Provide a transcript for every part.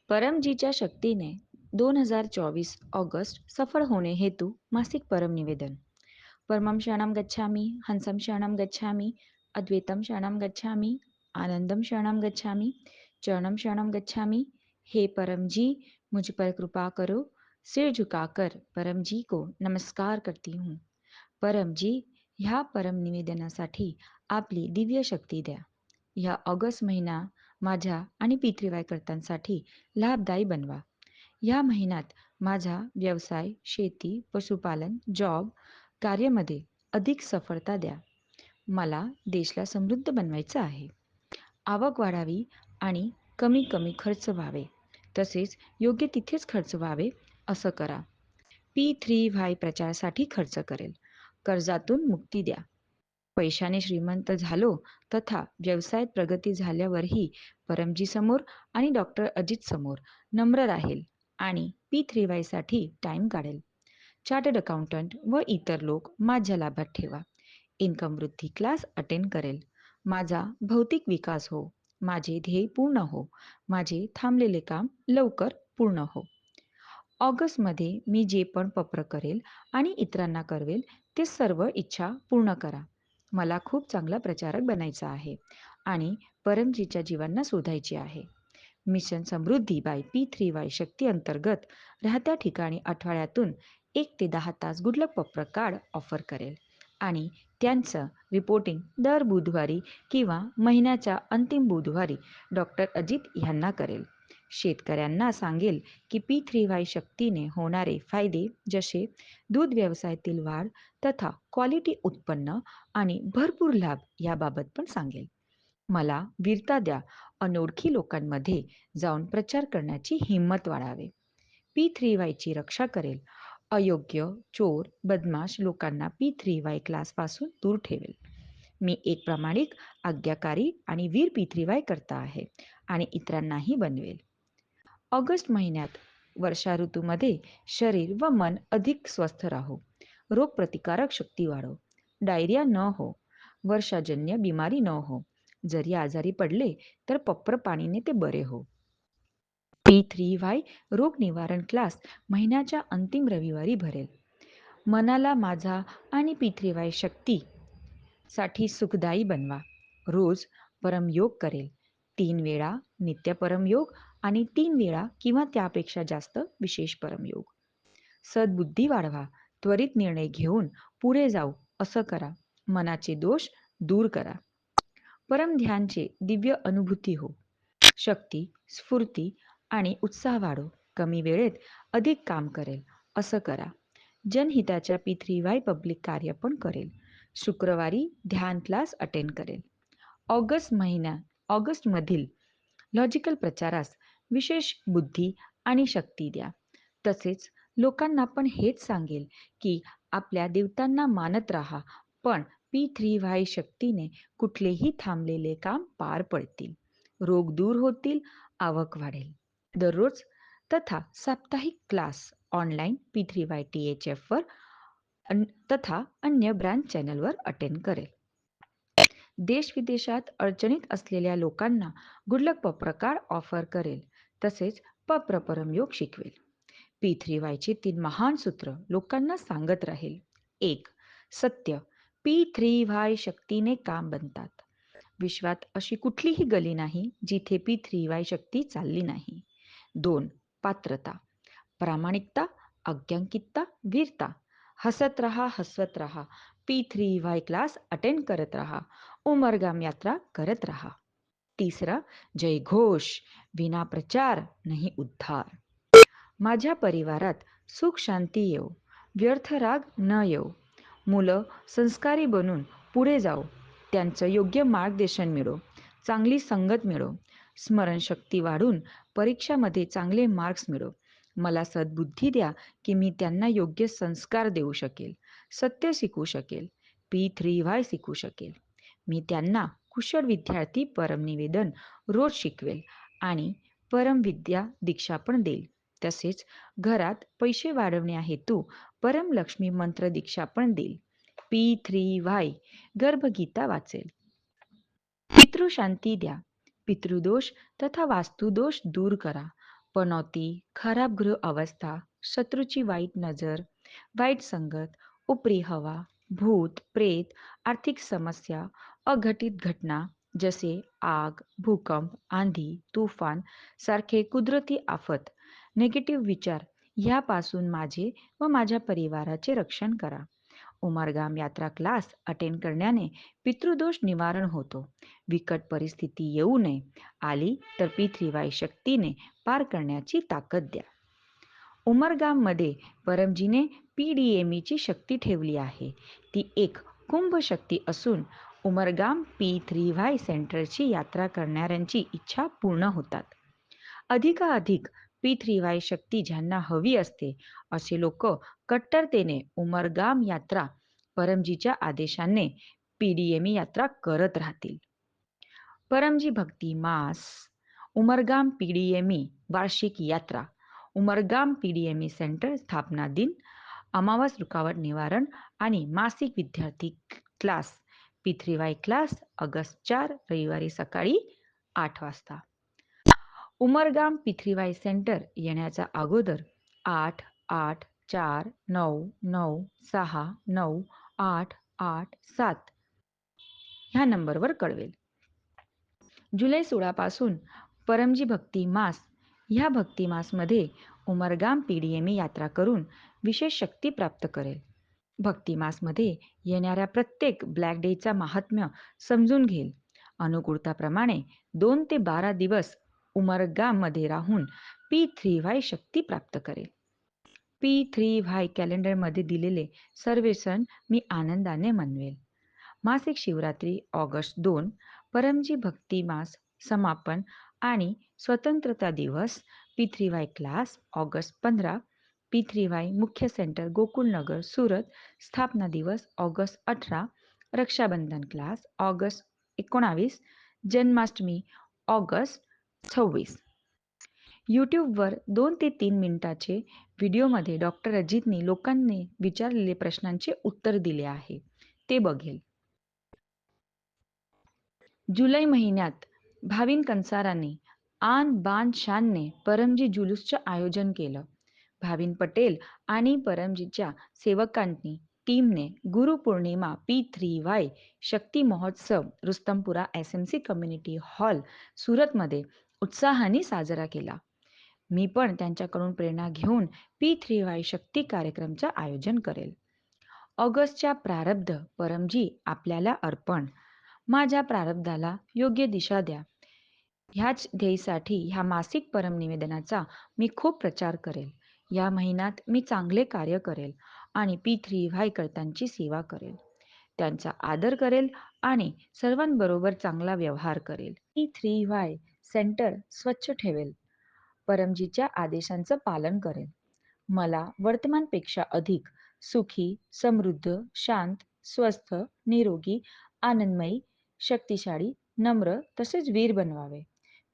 परमजीच्या शक्तीने 2024 ऑगस्ट सफल होणे हेतु मासिक परम निवेदन. परमं शरणं गच्छामि, हंसं शरणं गच्छामि, अद्वैतं शरणं गच्छामि, आनंदम शरणं गच्छामि, चरणम शरणं गच्छामि। हे परम जी, मुझ पर कृपा करो। सिर झुकाकर परम जी को नमस्कार करती हूँ। परम जी, ह्या परम निवेदनासाठी आपली दिव्य शक्ती द्या. ह्या ऑगस्ट महिना माझ्या आणि पितृवायकर्त्यांसाठी लाभदायी बनवा. या महिन्यात माझा व्यवसाय, शेती, पशुपालन, जॉब, कार्यामध्ये अधिक सफलता द्या. मला देशला समृद्ध बनवायचं आहे. आवक वाढावी आणि कमी कमी खर्च व्हावे, तसेच योग्य तिथेच खर्च व्हावे असं करा. P3Y प्रचारासाठी खर्च करेल. कर्जातून मुक्ती द्या. पैशाने श्रीमंत झालो तथा व्यवसायात प्रगती झाल्यावरही परमजी समोर आणि डॉक्टर अजित समोर नम्र राहील आणि P3Y साठी टाइम काढेल. चार्टर्ड अकाउंटंट व इतर लोक माझ्या लाभात ठेवा. इन्कम वृद्धी क्लास अटेंड करेल. माझा भौतिक विकास हो. माझे ध्येय पूर्ण हो. माझे थांबलेले काम लवकर पूर्ण हो. ऑगस्टमध्ये मी जे पण पत्र करेल आणि इतरांना करवेल ते सर्व इच्छा पूर्ण करा. मला खूप चांगला प्रचारक बनायचा आहे आणि परमजीच्या जीवांना शोधायचे आहे. मिशन समृद्धी बाय P3Y शक्ती अंतर्गत राहत्या ठिकाणी आठवड्यातून 1 ते 10 तास गुडलक पत्र कार्ड ऑफर करेल आणि त्यांचं रिपोर्टिंग दर बुधवारी किंवा महिन्याच्या अंतिम बुधवारी डॉक्टर अजित यांना करेल. शेतकऱ्यांना सांगेल की P3Y शक्तीने होणारे फायदे जसे दूध व्यवसायातील वाढ तथा क्वालिटी उत्पन्न आणि भरपूर लाभ याबाबत पण सांगेल. मला वीरता द्या. अनोळखी लोकांमध्ये जाऊन प्रचार करण्याची हिंमत वाढावे. P3Y ची रक्षा करेल. अयोग्य, चोर, बदमाश लोकांना P3Y क्लासपासून दूर ठेवेल. मी एक प्रामाणिक, आज्ञाकारी आणि वीर P3Y करता आहे आणि इतरांनाही बनवेल. ऑगस्ट महिन्यात वर्षा ऋतूमध्ये शरीर व मन अधिक स्वस्थ राहो. रोगप्रतिकारक शक्ती वाढो. डायरिया न हो. वर्षाजन्य बिमारी न हो. जरी आजारी पडले तर पप्र पाणीने ते बरे हो. P3Y रोग निवारण क्लास महिन्याच्या अंतिम रविवारी भरेल. मनाला माझा आणि P3Y शक्ती साठी सुखदायी बनवा. रोज परमयोग करेल. 3 वेळा नित्य परमयोग आणि 3 वेळा किंवा त्यापेक्षा जास्त विशेष परमयोग. सद्बुद्धी वाढवा. त्वरित निर्णय घेऊन पुढे जाऊ असं करा. मनाचे दोष दूर करा. परमध्यानचे दिव्य अनुभूती हो. शक्ती, स्फूर्ती आणि उत्साह वाढो. कमी वेळेत अधिक काम करेल असं करा. जनहिताच्या P3Y पब्लिक कार्य पण करेल. शुक्रवारी ध्यान क्लास अटेंड करेल. ऑगस्टमधील लॉजिकल प्रचारास विशेष बुद्धी आणि शक्ती द्या. तसेच लोकांना पण हेच सांगेल की आपल्या देवतांना मानत राहा, पण P3Y शक्तीने कुठलेही थांबलेले काम पार पडतील. रोग दूर होतील, आवक वाढेल. दररोज तथा साप्ताहिक क्लास ऑनलाईन P3Y THF वर तथा अन्य ब्रँड चॅनलवर अटेंड करेल. देश विदेशात अडचणीत असलेल्या लोकांना गुडलक पत्रकार ऑफर करेल. तसेच परमयोग शिकवेल. P3Y चे 3 महान सूत्र लोकांना सांगत राहील. 1. सत्य. P3Y शक्तीने काम बनतात. विश्वात अशी कुठलीही गली नाही जिथे P3Y शक्ती चालली नाही. 2. पात्रता. प्रामाणिकता, आज्ञांकितता, वीरता. हसत रहा, हसवत रहा. P3Y क्लास अटेंड करत रहा. उमरगाम यात्रा करत रहा. 3. जय घोष. विना प्रचार नाही उद्धार. माझ्या परिवारात सुख शांती येवो. व्यर्थ राग न येवो. मुलं संस्कारी बनून पुढे जाओ. त्यांचं योग्य मार्गदर्शन मिळो. चांगली संगत मिळो. स्मरणशक्ती वाढून परीक्षामध्ये चांगले मार्क्स मिळो. मला सद्बुद्धी द्या की मी त्यांना योग्य संस्कार देऊ शकेल. सत्य शिकवू शकेल. P3Y शिकवू शकेल. मी त्यांना कुशल विद्यार्थी परमनिवेदन रोज शिकवेल आणि परमविद्या दीक्षा पण देईल. तसेच घरात पैसे वाढवण्या हेतू परमलक्ष्मी मंत्र दीक्षा पण देईल. P3Y गर्भगीता वाचेल. पितृशांती द्या. पितृदोष तथा वास्तुदोष दूर करा. पनौती, खराब गृह अवस्था, शत्रूची वाईट नजर, वाईट संगत, उपरी हवा, भूत, प्रेत, आर्थिक समस्या, अघटित घटना जसे आग, भूकंप, आंधी, तुफान सारखे कुदरती आफत, निगेटिव्ह विचार यापासून माझे व माझ्या परिवाराचे रक्षण करा. उमरगाम यात्रा क्लास अटेंड करण्याने पितृदोष निवारण होतो. बिकट परिस्थिती येऊ नये, आली तर P3Y शक्तीने पार करण्याची ताकद द्या. उमरगाममध्ये परमजीने PDMEची शक्ती ठेवली आहे. ती एक कुंभ शक्ती असून उमरगाम P3Y सेंटरची यात्रा करणाऱ्यांची इच्छा पूर्ण होतात. अधिकाधिक P3Y शक्ती ज्यांना हवी असते असे लोक कट्टरतेने उमरगाम यात्रा परमजीच्या आदेशाने PDME यात्रा करत राहतील. परमजी भक्ती मास उमरगाम PDME वार्षिक यात्रा उमरगाम PDME सेंटर स्थापना दिन अमावस रुकावट निवारण आणि मासिक विद्यार्थी क्लास P3Y क्लास ऑगस्ट 4 रविवारी सकाळी 8 वाजता. उमरगाम P3Y सेंटर येण्याचा अगोदर 8849969887 ह्या नंबरवर कळवेल. जुलै 16 पासून परमजी भक्ती मास ह्या भक्ती मासमध्ये उमरगाम PDME यात्रा करून विशेष शक्ती प्राप्त करेल. भक्ती मासमध्ये येणाऱ्या प्रत्येक ब्लॅक डेचा महात्म्य समजून घेईल. अनुकूलताप्रमाणे 2 ते 12 दिवस उमरगाममध्ये राहून P3Y शक्ती प्राप्त करेल. P3Y कॅलेंडरमध्ये दिलेले सर्व सण मी आनंदाने मनवेल. मासिक शिवरात्री ऑगस्ट 2, परमजी भक्ती मास समापन आणि स्वतंत्रता दिवस P3Y क्लास ऑगस्ट 15, P3Y मुख्य सेंटर गोकुलनगर सुरत स्थापना दिवस August 18, Rakshabandhan class August 19, Janmashtami August 26. यूट्यूबवर 2 ते 3 मिनिटाचे व्हिडिओमध्ये डॉक्टर अजितने लोकांनी विचारलेले प्रश्नांचे उत्तर दिले आहे. ते बघेल. जुलै महिन्यात भाविन कंसारांनी आन बान शानने परमजी जुलूसचं आयोजन केलं. भाविन पटेल आणि परमजीच्या सेवकांनी टीमने गुरुपौर्णिमा P3Y शक्ती महोत्सव रुस्तमपुरा SMC कम्युनिटी हॉल सुरतमध्ये उत्साहाने साजरा केला. मी पण त्यांच्याकडून प्रेरणा घेऊन P3Y शक्ती कार्यक्रमचं आयोजन करेल. ऑगस्टच्या प्रारब्ध परमजी आपल्याला अर्पण. माझ्या प्रारब्धाला योग्य दिशा द्या. ह्याच ध्येयासाठी ह्या मासिक परमनिवेदनाचा मी खूप प्रचार करेल. या महिन्यात मी चांगले कार्य करेल आणि P3Y करतांची सेवा करेल. त्यांचा आदर करेल आणि सर्वांबरोबर चांगला व्यवहार करेल. P3Y सेंटर स्वच्छ ठेवेल. परमजीच्या आदेशांचं पालन करेल. मला वर्तमानपेक्षा अधिक सुखी, समृद्ध, शांत, स्वस्थ, निरोगी, आनंदमयी, शक्तिशाली, नम्र तसेच वीर बनवावे.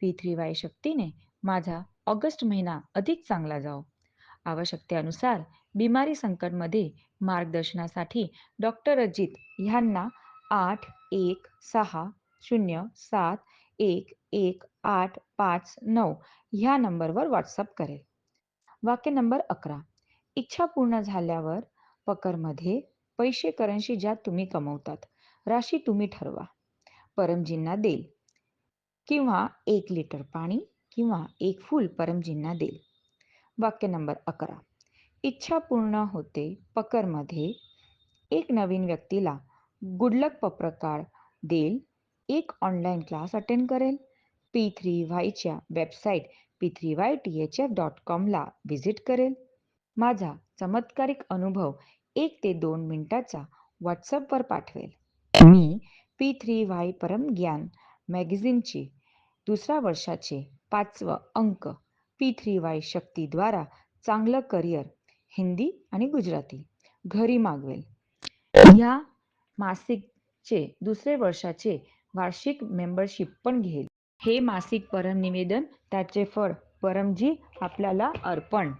P3Y शक्तीने माझा ऑगस्ट महिना अधिक चांगला जाओ. आवश्यकतेनुसार बिमारी संकटमध्ये मार्गदर्शनासाठी डॉक्टर अजित ह्यांना 8160711859 ह्या नंबरवर व्हॉट्सअप करेल. वाक्य नंबर 11. इच्छा पूर्ण झाल्यावर पकरमध्ये पैसे करन्सी ज्यात तुम्ही कमवतात. राशी तुम्ही ठरवा. परमजींना देईल किंवा 1 लिटर पाणी किंवा 1 फूल परमजींना देईल. वाक्य नंबर 11. इच्छा पूर्ण होते पकरमध्ये एक नवीन व्यक्तीला गुडलक पत्रकार देईल. एक ऑनलाईन क्लास अटेंड करेल. P3Yच्या वेबसाईट p3ythf.com ला व्हिजिट करेल. माझा चमत्कारिक अनुभव 1 ते 2 मिनिटाचा व्हॉट्सअपवर पाठवेल. मी P3Y परमज्ञान मॅगझिनचे 2ऱ्या वर्षाचे 5वं अंक P3Y शक्तीद्वारा चांगलं करिअर हिंदी आणि गुजराती घरी मागवेल. या मासिकचे 2रे वर्षाचे वार्षिक मेंबरशिप पण घेईल. हे मासिक परमनिवेदन त्याचे फळ परमजी आपल्याला अर्पण.